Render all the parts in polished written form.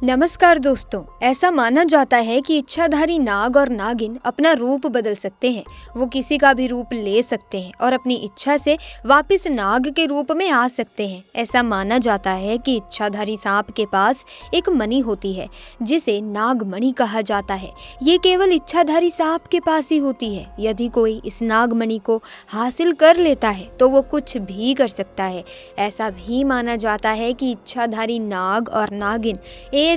नमस्कार दोस्तों। ऐसा माना जाता है कि इच्छाधारी नाग और नागिन अपना रूप बदल सकते हैं। वो किसी का भी रूप ले सकते हैं और अपनी इच्छा से वापस नाग के रूप में आ सकते हैं। ऐसा माना जाता है कि इच्छाधारी सांप के पास एक मणि होती है जिसे नागमणि कहा जाता है। ये केवल इच्छाधारी सांप के पास ही होती है। यदि कोई इस नागमणि को हासिल कर लेता है तो वो कुछ भी कर सकता है। ऐसा भी माना जाता है कि इच्छाधारी नाग और नागिन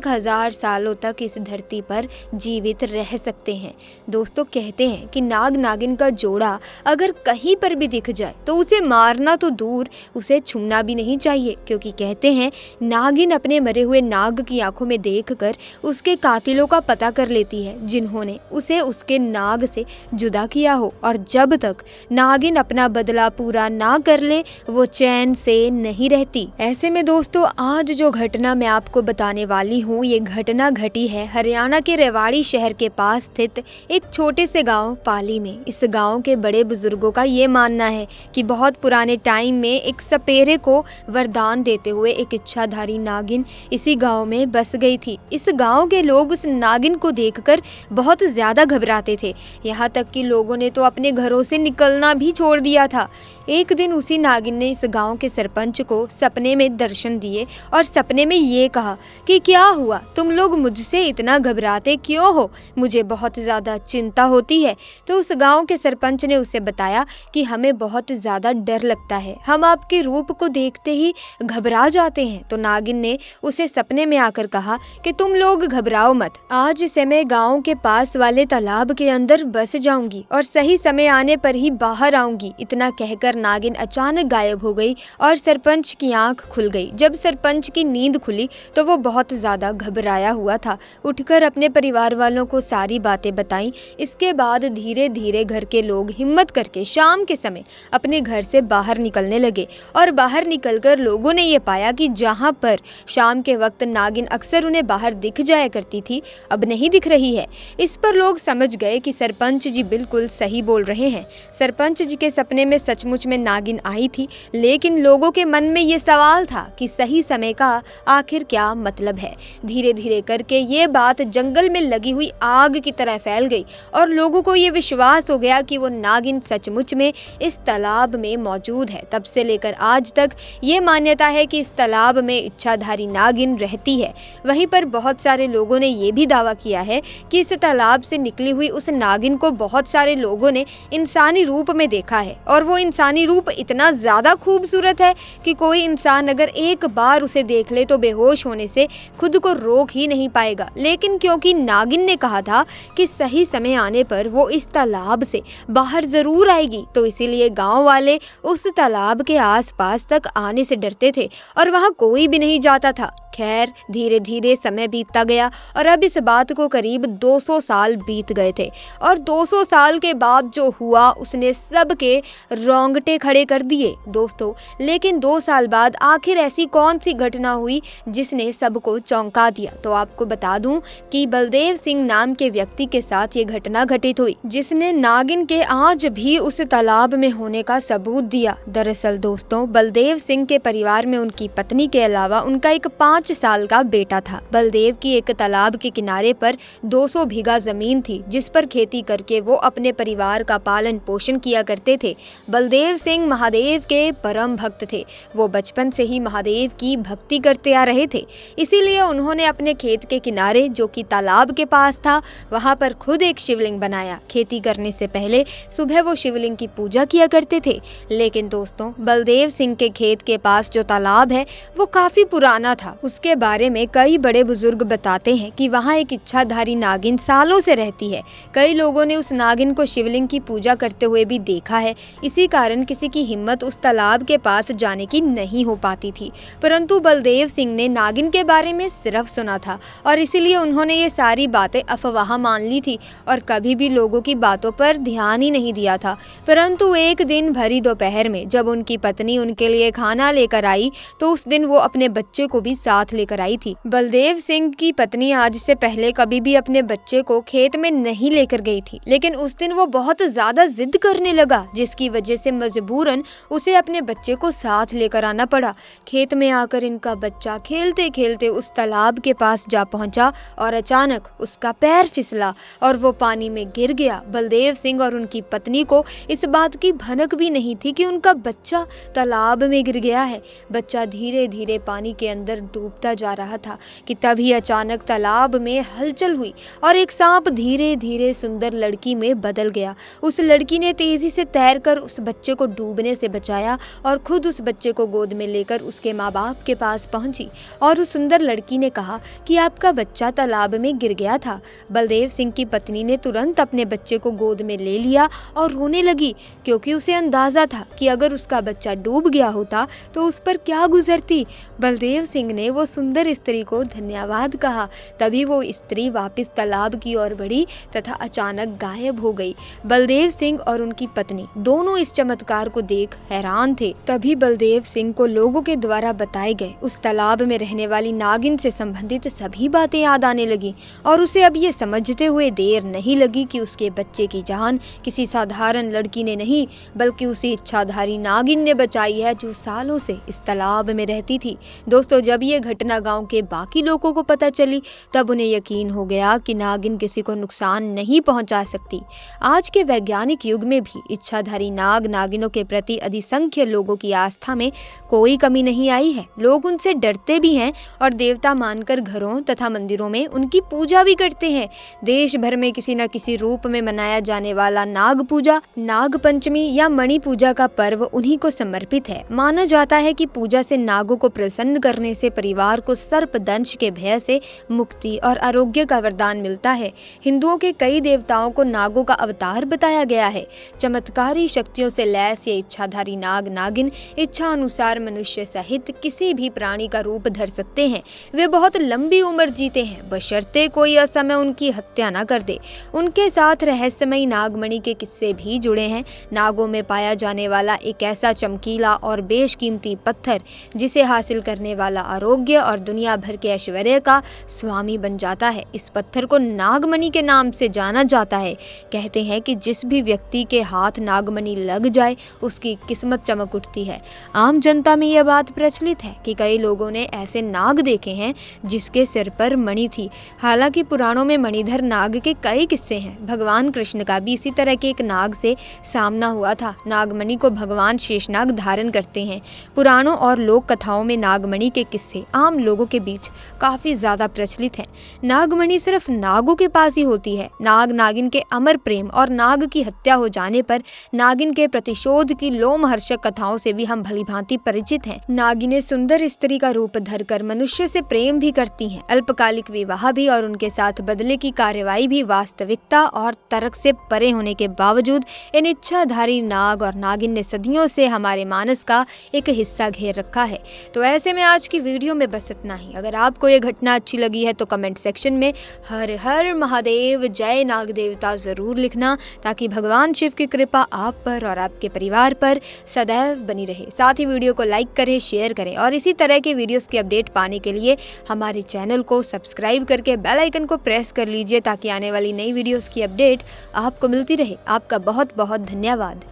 1000 सालों तक इस धरती पर जीवित रह सकते हैं। दोस्तों, कहते हैं कि नाग नागिन का जोड़ा अगर कहीं पर भी दिख जाए तो उसे मारना तो दूर, उसे छूना भी नहीं चाहिए, क्योंकि कहते हैं नागिन अपने मरे हुए नाग की आंखों में देखकर उसके कातिलों का पता कर लेती है जिन्होंने उसे उसके नाग से जुदा किया हो, और जब तक नागिन अपना बदला पूरा ना कर ले वो चैन से नहीं रहती। ऐसे में दोस्तों, आज जो घटना मैं आपको बताने वाली हूँ, ये घटना घटी है हरियाणा के रेवाड़ी शहर के पास स्थित एक छोटे से गांव पाली में। इस गांव के बड़े बुजुर्गों का ये मानना है कि बहुत पुराने टाइम में एक सपेरे को वरदान देते हुए एक इच्छाधारी नागिन इसी गांव में बस गई थी। इस गांव के लोग उस नागिन को देखकर बहुत ज्यादा घबराते थे, यहाँ तक कि लोगों ने तो अपने घरों से निकलना भी छोड़ दिया था। एक दिन उसी नागिन ने इस गांव के सरपंच को सपने में दर्शन दिए और सपने में ये कहा कि क्या हुआ, तुम लोग मुझसे इतना घबराते क्यों हो, मुझे बहुत ज़्यादा चिंता होती है। तो उस गांव के सरपंच ने उसे बताया कि हमें बहुत ज़्यादा डर लगता है, हम आपके रूप को देखते ही घबरा जाते हैं। तो नागिन ने उसे सपने में आकर कहा कि तुम लोग घबराओ मत, आज से मैं गाँव के पास वाले तालाब के अंदर बस जाऊंगी और सही समय आने पर ही बाहर आऊंगी। इतना कहकर नागिन अचानक गायब हो गई और सरपंच की आंख खुल गई। जब सरपंच की नींद खुली तो वो बहुत ज्यादा घबराया हुआ था। उठकर अपने परिवार वालों को सारी बातें बताई। इसके बाद धीरे धीरे घर के लोग हिम्मत करके शाम के समय अपने घर से बाहर निकलने लगे और बाहर निकलकर लोगों ने ये पाया कि जहाँ पर शाम के वक्त नागिन अक्सर उन्हें बाहर दिख जाया करती थी, अब नहीं दिख रही है। इस पर लोग समझ गए कि सरपंच जी बिल्कुल सही बोल रहे हैं। सरपंच जी के सपने में सचमुच में नागिन आई थी, लेकिन लोगों के मन में ये सवाल था कि सही समय का आखिर क्या मतलब है। धीरे धीरे करके ये बात जंगल में लगी हुई आग की तरह फैल गई और लोगों को ये विश्वास हो गया कि वो नागिन सचमुच में इस तालाब में मौजूद है। तब से लेकर आज तक ये मान्यता है कि इस तालाब में इच्छाधारी नागिन रहती है। वहीं पर बहुत सारे लोगों ने ये भी दावा किया है कि इस तालाब से निकली हुई उस नागिन को बहुत सारे लोगों ने इंसानी रूप में देखा है और वो इंसानी रूप इतना ज्यादा खूबसूरत है कि कोई इंसान अगर एक बार उसे देख ले तो बेहोश होने से खुद को रोक ही नहीं पाएगा। लेकिन क्योंकि नागिन ने कहा था कि सही समय आने पर वो इस तालाब से बाहर जरूर आएगी, तो इसीलिए गांव वाले उस तालाब के आसपास तक आने से डरते थे और वहां कोई भी नहीं जाता था। खैर, धीरे धीरे समय बीतता गया और अब इस बात को करीब 200 साल बीत गए थे और 200 साल के बाद जो हुआ उसने सबके रोंगटे खड़े कर दिए दोस्तों। लेकिन 2 साल बाद आखिर ऐसी कौन सी घटना हुई जिसने सबको चौंका दिया? तो आपको बता दूं कि बलदेव सिंह नाम के व्यक्ति के साथ ये घटना घटित हुई, जिसने नागिन के आज भी उस तालाब में होने का सबूत दिया। दरअसल दोस्तों, बलदेव सिंह के परिवार में उनकी पत्नी के अलावा उनका एक 5 साल का बेटा था। बलदेव की एक तालाब के किनारे पर 200 बीघा जमीन थी जिस पर खेती करके वो अपने परिवार का पालन पोषण किया करते थे। बलदेव सिंह महादेव के परम भक्त थे। वो बचपन से ही महादेव की भक्ति करते आ रहे थे, इसीलिए उन्होंने अपने खेत के किनारे, जो कि तालाब के पास था, वहां पर खुद एक शिवलिंग बनाया। खेती करने से पहले सुबह वो शिवलिंग की पूजा किया करते थे। लेकिन दोस्तों, बलदेव सिंह के खेत के पास जो तालाब है वो काफी पुराना था। उसके बारे में कई बड़े बुजुर्ग बताते हैं कि वहाँ एक इच्छाधारी नागिन सालों से रहती है। कई लोगों ने उस नागिन को शिवलिंग की पूजा करते हुए भी देखा है। इसी कारण किसी की हिम्मत उस तालाब के पास जाने की नहीं हो पाती थी। परंतु बलदेव सिंह ने नागिन के बारे में सिर्फ सुना था और इसीलिए उन्होंने ये सारी बातें अफवाह मान ली थी और कभी भी लोगों की बातों पर ध्यान ही नहीं दिया था। परंतु एक दिन भरी दोपहर में जब उनकी पत्नी उनके लिए खाना लेकर आई तो उस दिन वो अपने बच्चे को भी साथ लेकर आई थी। बलदेव सिंह की पत्नी आज से पहले कभी भी अपने बच्चे को खेत में नहीं लेकर गई थी, लेकिन उस दिन वो बहुत ज्यादा जिद करने लगा, जिसकी वजह से मजबूरन उसे अपने बच्चे को साथ लेकर आना पड़ा। खेत में आकर इनका बच्चा खेलते खेलते उस तालाब तालाब के पास जा पहुंचा और अचानक उसका पैर फिसला और वो पानी में गिर गया। बलदेव सिंह और उनकी पत्नी को इस बात की भनक भी नहीं थी कि उनका बच्चा तालाब में गिर गया है। बच्चा धीरे धीरे पानी के अंदर डूबता जा रहा था कि तभी अचानक तालाब में हलचल हुई और एक सांप धीरे धीरे सुंदर लड़की में बदल गया। उस लड़की ने तेजी से तैरकर उस बच्चे को डूबने से बचाया और खुद उस बच्चे को गोद में लेकर उसके माँ बाप के पास पहुंची और उस सुंदर लड़की ने कहा कि आपका बच्चा तालाब में गिर गया था। बलदेव सिंह की पत्नी ने तुरंत अपने बच्चे को गोद में ले लिया और रोने लगी, क्योंकि उसे अंदाजा था कि अगर उसका बच्चा डूब गया होता तो उस पर क्या गुजरती। बलदेव सिंह ने वो सुंदर स्त्री को धन्यवाद कहा। तभी वो स्त्री वापस तालाब की ओर बढ़ी तथा अचानक गायब हो गई। बलदेव सिंह और उनकी पत्नी दोनों इस चमत्कार को देख हैरान थे। तभी बलदेव सिंह को लोगों के द्वारा बताए गए उस तालाब में रहने वाली नागिन से संबंधित सभी बातें याद आने लगी और उसे अब ये समझते हुए देर नहीं लगी कि उसके बच्चे की जान किसी साधारण लड़की ने नहीं बल्कि उसी इच्छाधारी नागिन ने बचाई है, जो सालों से इस तालाब में रहती थी। दोस्तों, जब ये घटना गांव के बाकी लोगों को पता चली तब उन्हें यकीन हो गया कि नागिन किसी को नुकसान नहीं पहुंचा सकती। आज के वैज्ञानिक युग में भी इच्छाधारी नाग नागिनों के प्रति अधिसंख्य लोगों की आस्था में कोई कमी नहीं आई है। लोग उनसे डरते भी हैं और देवता मानकर घरों तथा मंदिरों में उनकी पूजा भी करते हैं। देश भर में किसी न किसी रूप में मनाया जाने वाला नाग पूजा, नाग पंचमी या मणि पूजा का पर्व उन्हीं को समर्पित है। माना जाता है कि पूजा से नागों को प्रसन्न करने से परिवार को सर्प दंश के भय से मुक्ति और आरोग्य का वरदान मिलता है। हिंदुओं के कई देवताओं को नागों का अवतार बताया गया है। चमत्कारी शक्तियों से लैस ये इच्छाधारी नाग नागिन इच्छा अनुसार मनुष्य सहित किसी भी प्राणी का रूप धर सकते हैं। वे बहुत लंबी उम्र जीते हैं, बशर्ते कोई असमय उनकी हत्या न कर दे। उनके साथ रहस्यमयी नागमणि के किस्से भी जुड़े हैं। नागों में पाया जाने वाला एक ऐसा चमकीला और बेशकीमती पत्थर जिसे हासिल करने वाला आरोग्य और दुनिया भर के ऐश्वर्य का स्वामी बन जाता है। इस पत्थर को नागमणि के नाम से जाना जाता है। कहते हैं कि जिस भी व्यक्ति के हाथ नागमणि लग जाए उसकी किस्मत चमक उठती है। आम जनता में यह बात प्रचलित है कि कई लोगों ने ऐसे नाग देखे हैं जिसके सिर पर मणि थी। हालांकि पुराणों में मणिधर नाग के कई किस्से हैं। भगवान कृष्ण का भी इसी तरह के एक नाग से सामना हुआ था। नागमणि को भगवान शेषनाग धारण करते हैं। पुराणों और लोक कथाओं में नागमणि के किस्से आम लोगों के बीच काफी ज्यादा प्रचलित हैं। नागमणि सिर्फ नागों के पास ही होती है। नाग नागिन के अमर प्रेम और नाग की हत्या हो जाने पर नागिन के प्रतिशोध की लोमहर्षक कथाओं से भी हम भलीभांति परिचित हैं। नागिनें सुंदर स्त्री का रूप धरकर मनुष्य से प्रेम भी करती हैं। अल्पकालिक विवाह भी और उनके साथ बदले की कार्यवाही भी वास्तविकता और तर्क से परे होने के बावजूद इन इच्छाधारी नाग और नागिन ने सदियों से हमारे मानस का एक हिस्सा घेर रखा है। तो ऐसे में आज की वीडियो में बस इतना ही। अगर आपको ये घटना अच्छी लगी है तो कमेंट सेक्शन में हर हर महादेव जय नाग देवता जरूर लिखना, ताकि भगवान शिव की कृपा आप पर और आपके परिवार पर सदैव बनी रहे। साथ ही वीडियो को लाइक करें, शेयर करें और इसी तरह के वीडियोस की अपडेट पाने के लिए हमारे चैनल को सब्सक्राइब करके बेल आइकन को प्रेस कर लीजिए, ताकि आने वाली नई वीडियोस की अपडेट आपको मिलती रहे। आपका बहुत बहुत धन्यवाद।